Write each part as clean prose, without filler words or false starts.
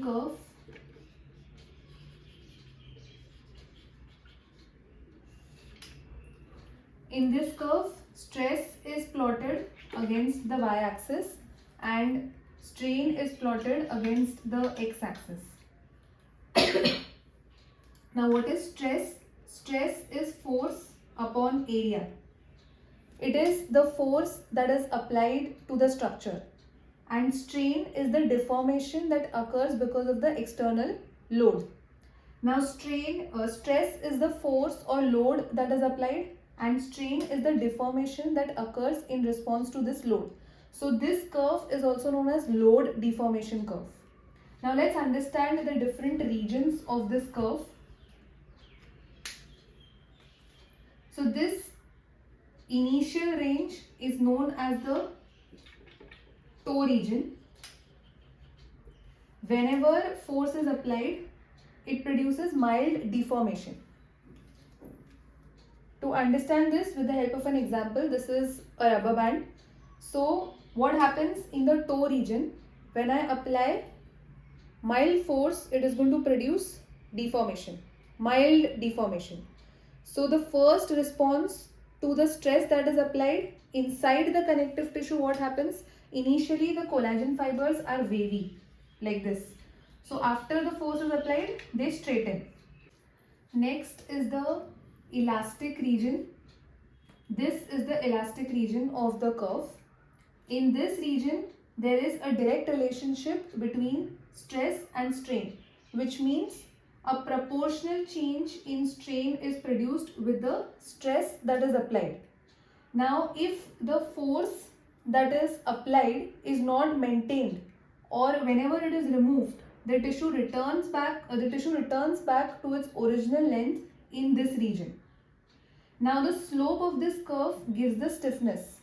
curve. In this curve, stress is plotted against the y-axis and strain is plotted against the x-axis. Now what is stress? Stress is force upon area. It is the force that is applied to the structure, and strain is the deformation that occurs because of the external load. Now stress is the force or load that is applied, and strain is the deformation that occurs in response to this load. So this curve is also known as load deformation curve. Now let's understand the different regions of this curve. So this initial range is known as the toe region. Whenever force is applied, it produces mild deformation. To understand this with the help of an example, this is a rubber band. So what happens in the toe region, when I apply mild force, it is going to produce deformation, mild deformation. So the first response to the stress that is applied inside the connective tissue, what happens? Initially the collagen fibers are wavy like this. So after the force is applied, they straighten. Next is the elastic region. This is the elastic region of the curve. In this region, there is a direct relationship between stress and strain, which means a proportional change in strain is produced with the stress that is applied. Now, if the force that is applied is not maintained, or whenever it is removed, the tissue returns back to its original length in this region. Now, the slope of this curve gives the stiffness.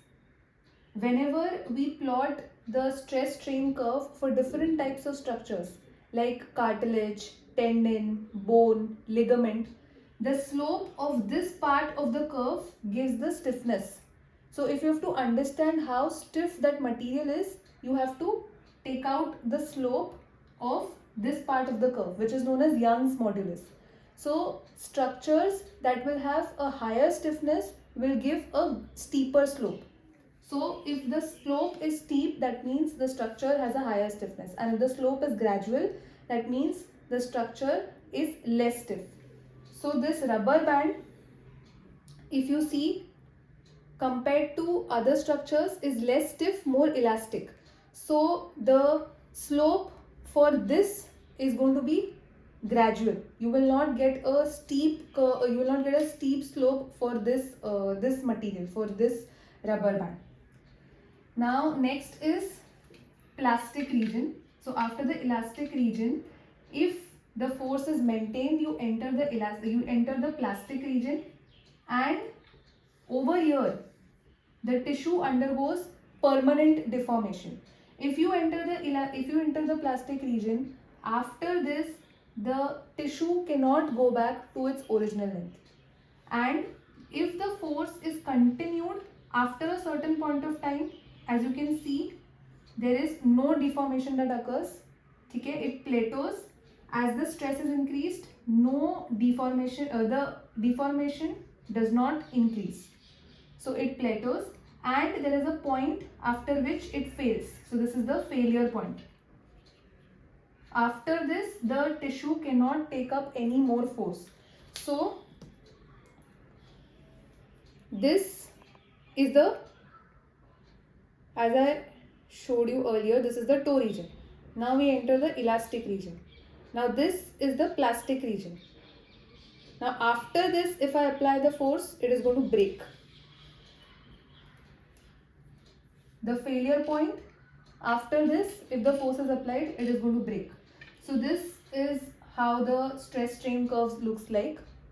Whenever we plot the stress strain curve for different types of structures like cartilage, tendon, bone, ligament, the slope of this part of the curve gives the stiffness. So if you have to understand how stiff that material is, you have to take out the slope of this part of the curve, which is known as Young's modulus. So structures that will have a higher stiffness will give a steeper slope. So if the slope is steep, that means the structure has a higher stiffness, and if the slope is gradual, that means the structure is less stiff. So this rubber band, if you see, compared to other structures, is less stiff, more elastic. So the slope for this is going to be gradual. You will not get a steep slope for this material, for this rubber band. Now next is plastic region. So after the elastic region, if the force is maintained, you enter the plastic region, and over here the tissue undergoes permanent deformation. If you enter the plastic region, after this the tissue cannot go back to its original length, and if the force is continued after a certain point of time, as you can see, there is no deformation that occurs. Okay, it plateaus. As the stress is increased, no deformation, the deformation does not increase. So it plateaus, and there is a point after which it fails. So this is the failure point. After this, the tissue cannot take up any more force. So this is the, as I showed you earlier, this is the toe region. Now we enter the elastic region. Now this is the plastic region. Now after this, if I apply the force, it is going to break. The failure point, after this, if the force is applied, it is going to break. So this is how the stress strain curves looks like.